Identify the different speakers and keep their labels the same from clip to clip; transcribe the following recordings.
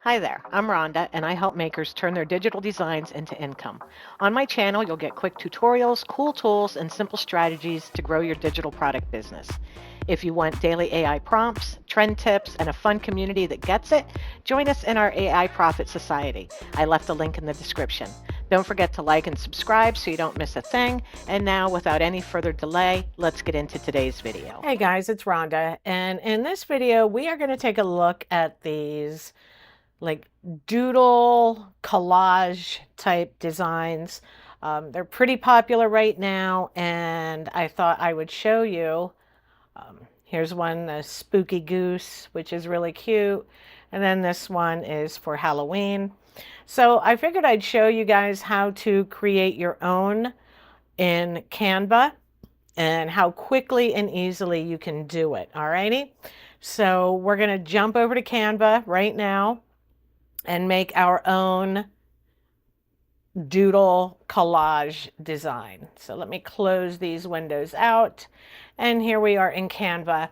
Speaker 1: Hi there, I'm Rhonda, and I help makers turn their digital designs into income. On my channel, you'll get quick tutorials, cool tools, and simple strategies to grow your digital product business. If you want daily AI prompts, trend tips, and a fun community that gets it, join us in our AI Profit Society. I left a link in the description. Don't forget to like and subscribe so you don't miss a thing. And now, without any further delay, let's get into today's video.
Speaker 2: Hey guys, it's Rhonda, and in this video we are going to take a look at these like doodle collage type designs. They're pretty popular right now, and I thought I would show you. Here's one, the spooky goose, which is really cute, and then this one is for Halloween. So I figured I'd show you guys how to create your own in Canva and how quickly and easily you can do it. Alrighty. So we're going to jump over to Canva right now and make our own doodle collage design. So let me close these windows out. And here we are in Canva.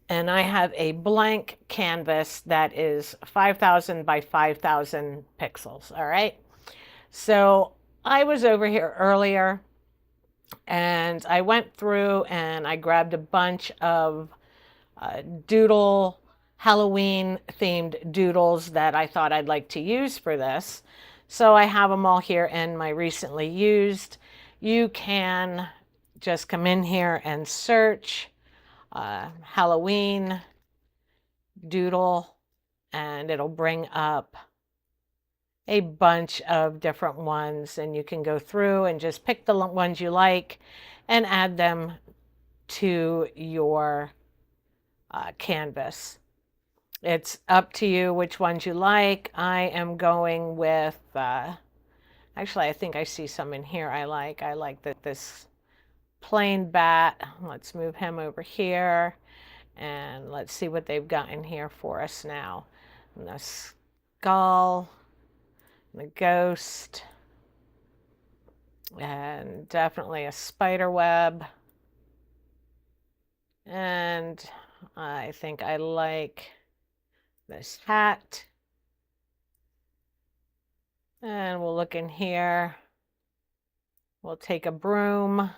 Speaker 2: And I have a blank canvas that is 5,000 by 5,000 pixels. All right. So I was over here earlier and I went through and I grabbed a bunch of doodle Halloween themed doodles that I thought I'd like to use for this. So I have them all here in my recently used. You can just come in here and search Halloween doodle and it'll bring up a bunch of different ones, and you can go through and just pick the ones you like and add them to your canvas. It's up to you which ones you like. I am going with, actually I think I see some in here I like. I like this plain bat. Let's move him over here and let's see what they've got in here for us now. And the skull, the ghost, and definitely a spider web. And I think I like this hat. And we'll look in here. We'll take a broom.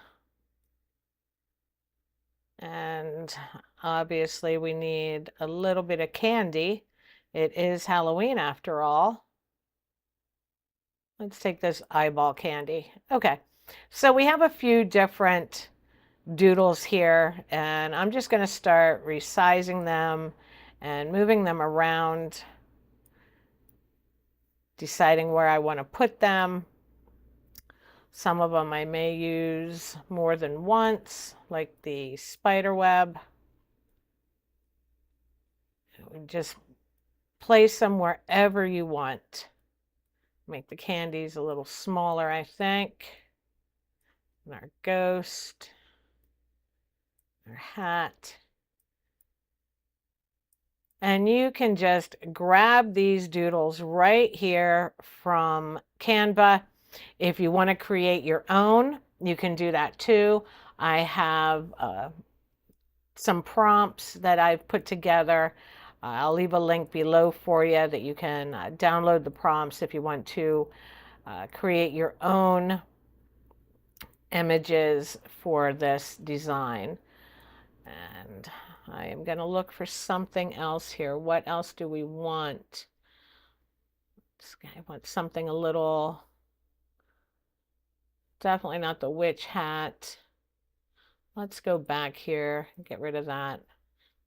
Speaker 2: And obviously we need a little bit of candy. It is Halloween after all. Let's take this eyeball candy. Okay, so we have a few different doodles here, and I'm just going to start resizing them and moving them around, deciding where I want to put them. Some of them I may use more than once, like the spider web. Just place them wherever you want. Make the candies a little smaller, I think. And our ghost, our hat. And you can just grab these doodles right here from Canva. If you want to create your own, you can do that too. I have some prompts that I've put together. I'll leave a link below for you that you can download the prompts if you want to create your own images for this design. And I am going to look for something else here. What else do we want? I want something a little, definitely not the witch hat. Let's go back here and get rid of that.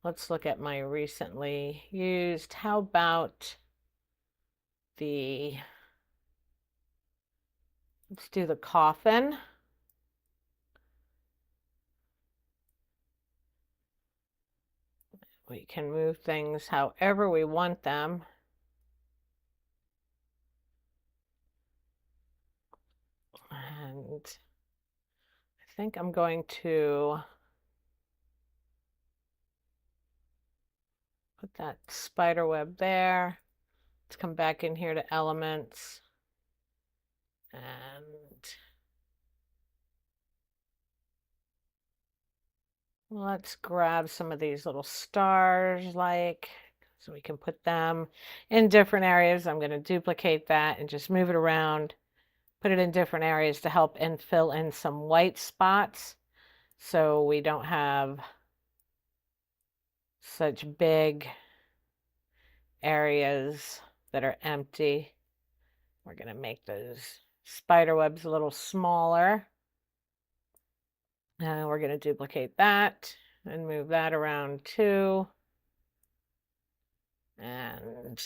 Speaker 2: Let's look at my recently used. How about let's do the coffin. We can move things however we want them. And I think I'm going to put that spider web there. Let's come back in here to elements. And let's grab some of these little stars, like So we can put them in different areas. I'm going to duplicate that and just move it around, put it in different areas to help and fill in some white spots so we don't have such big areas that are empty. We're going to make those spider webs a little smaller. And we're going to duplicate that and move that around too. And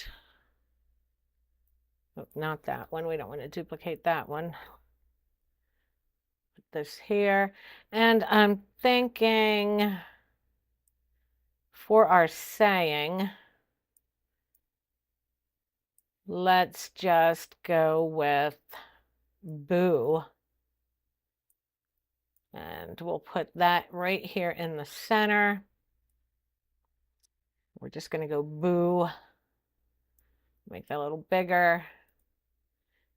Speaker 2: oh, not that one. We don't want to duplicate that one. Put this here. And I'm thinking for our saying, let's just go with boo. And we'll put that right here in the center. We're just going to go boo. Make that a little bigger.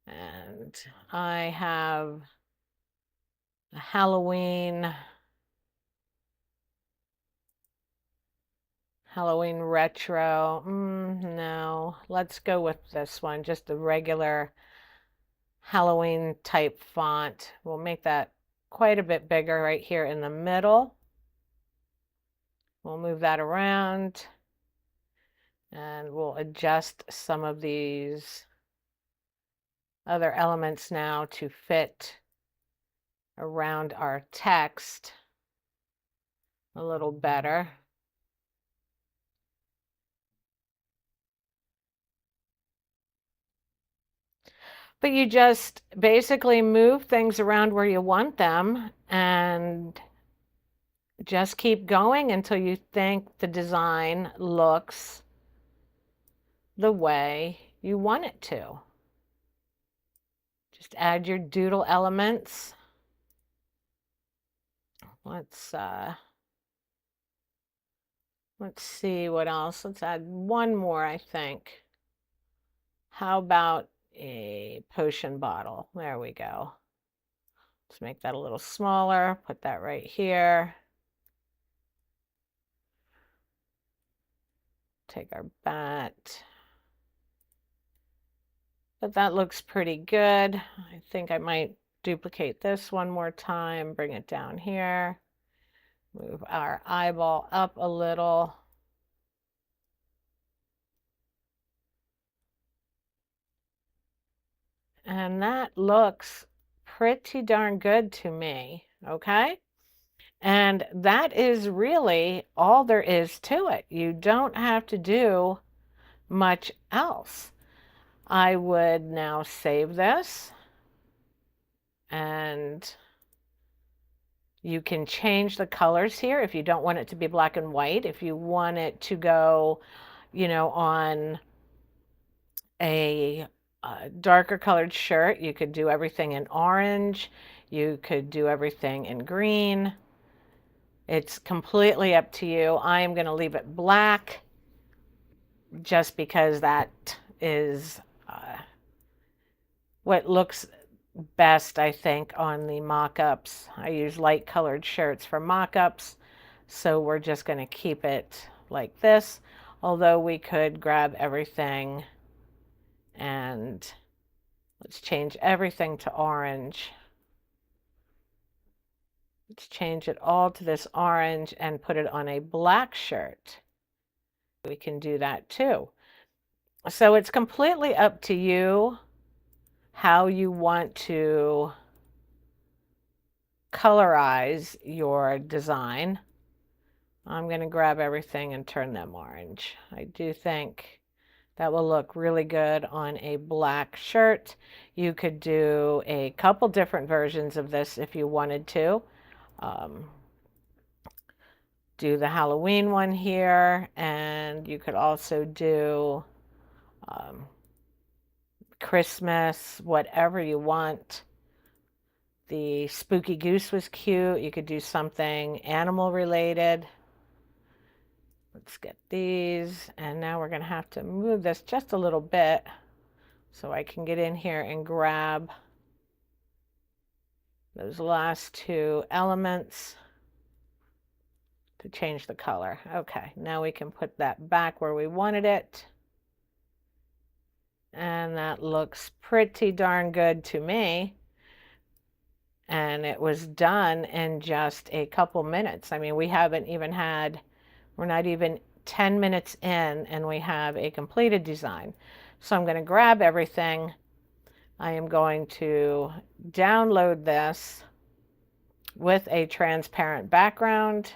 Speaker 2: And I have a Halloween retro. No, let's go with this one, just a regular Halloween type font. We'll make that quite a bit bigger right here in the middle. We'll move that around and we'll adjust some of these other elements now to fit around our text a little better. But you just basically move things around where you want them and just keep going until you think the design looks the way you want it to. Just add your doodle elements. Let's see what else. Let's add one more, I think. How about a potion bottle? There we go. Let's make that a little smaller. Put that right here. Take our bat. But that looks pretty good. I think I might duplicate this one more time, bring it down here, move our eyeball up a little. And that looks pretty darn good to me, okay? And that is really all there is to it. You don't have to do much else. I would now save this and you can change the colors here if you don't want it to be black and white. If you want it to go, you know, on a darker colored shirt, you could do everything in orange. You could do everything in green. It's completely up to you. I am going to leave it black just because that is what looks best, I think, on the mock-ups. I use light colored shirts for mock-ups, so we're just going to keep it like this, although we could grab everything and let's change everything to orange. Let's change it all to this orange and put it on a black shirt. We can do that too. So it's completely up to you how you want to colorize your design. I'm going to grab everything and turn them orange. I do think that will look really good on a black shirt. You could do a couple different versions of this if you wanted to. Do the Halloween one here, and you could also do Christmas, whatever you want. The spooky goose was cute. You could do something animal related. Let's get these, and now we're going to have to move this just a little bit so I can get in here and grab those last two elements. to change the color. Okay, now we can put that back where we wanted it. And that looks pretty darn good to me. And it was done in just a couple minutes. I mean, we're not even 10 minutes in, and we have a completed design. So I'm going to grab everything. I am going to download this with a transparent background.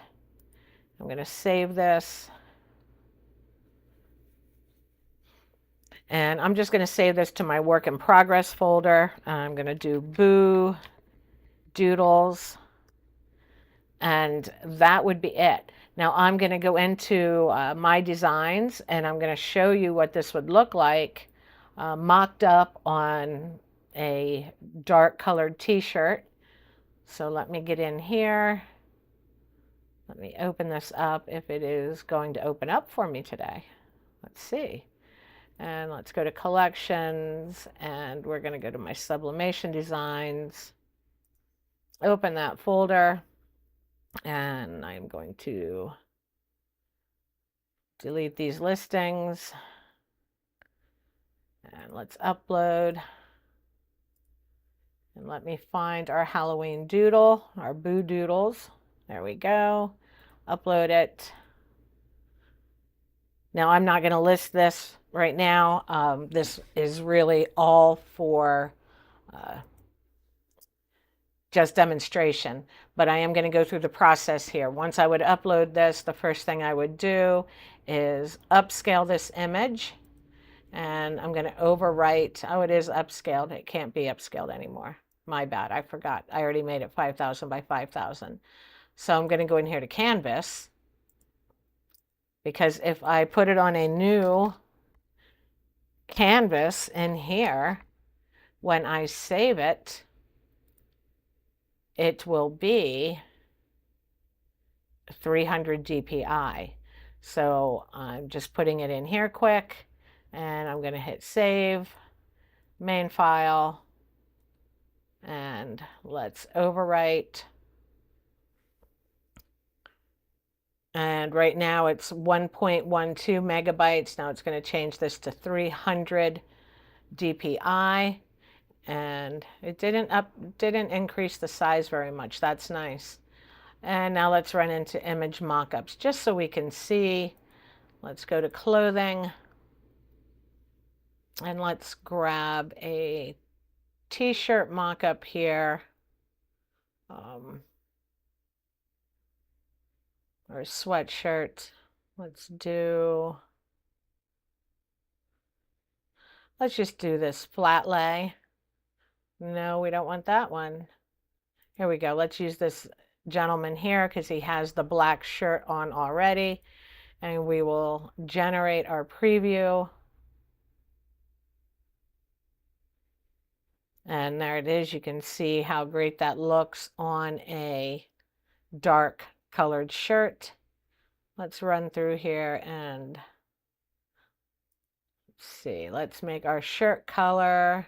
Speaker 2: I'm going to save this. And I'm just going to save this to my work in progress folder. I'm going to do Boo Doodles, and that would be it. Now I'm going to go into my designs, and I'm going to show you what this would look like mocked up on a dark colored t-shirt. So let me get in here. Let me open this up if it is going to open up for me today. Let's see. And let's go to collections, and we're going to go to my sublimation designs. Open that folder, and I'm going to delete these listings. And let's upload. And let me find our Halloween doodle, our Boo Doodles. There we go. Upload it. Now I'm not going to list this right now. This is really all for just demonstration, but I am going to go through the process here. Once I would upload this, the first thing I would do is upscale this image, and I'm going to overwrite. Oh, it is upscaled. It can't be upscaled anymore. My bad. I forgot. I already made it 5,000 by 5,000. So I'm going to go in here to Canvas, because if I put it on a new canvas in here, when I save it, it will be 300 dpi. So I'm just putting it in here quick, and I'm going to hit save, main file, and let's overwrite. And right now it's 1.12 megabytes. Now it's going to change this to 300 dpi. And it didn't increase the size very much. That's nice. And now let's run into image mockups just so we can see. Let's go to clothing, and let's grab a t-shirt mockup here, or a sweatshirt. Let's just do this flat lay. No, we don't want that one. Here we go. Let's use this gentleman here because he has the black shirt on already. And we will generate our preview. And there it is. You can see how great that looks on a dark colored shirt. Let's run through here and let's see. Let's make our shirt color.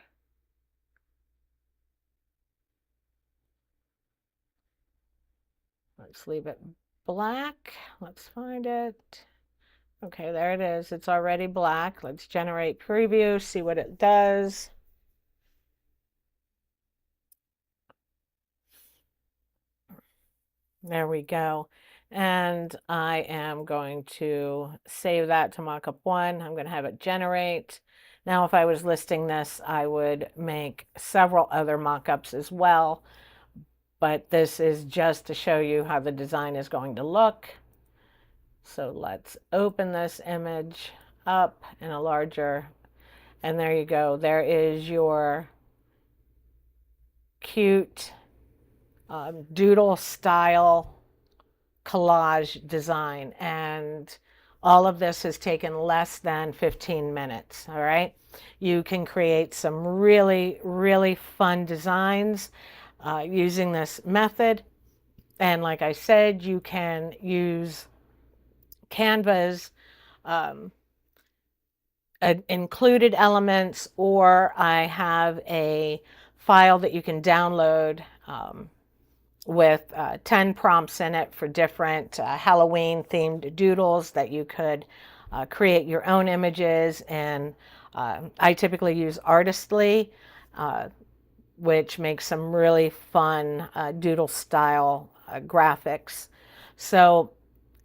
Speaker 2: Let's leave it black. Let's find it. Okay, there it is. It's already black. Let's generate preview, see what it does. There we go. And I am going to save that to mockup 1. I'm going to have it generate. Now, if I was listing this, I would make several other mockups as well. But this is just to show you how the design is going to look. So let's open this image up in a larger, and there you go. There is your cute doodle style collage design, and all of this has taken less than 15 minutes. All right, you can create some really, really fun designs using this method. And like I said, you can use Canva's included elements, or I have a file that you can download with 10 prompts in it for different Halloween themed doodles that you could create your own images. And I typically use Artistly, which makes some really fun doodle style graphics. So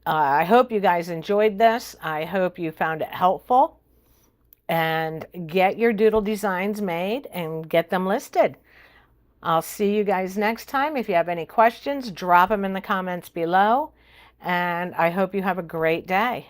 Speaker 2: I hope you guys enjoyed this. I hope you found it helpful, and get your doodle designs made and get them listed. I'll see you guys next time. If you have any questions, drop them in the comments below, and I hope you have a great day.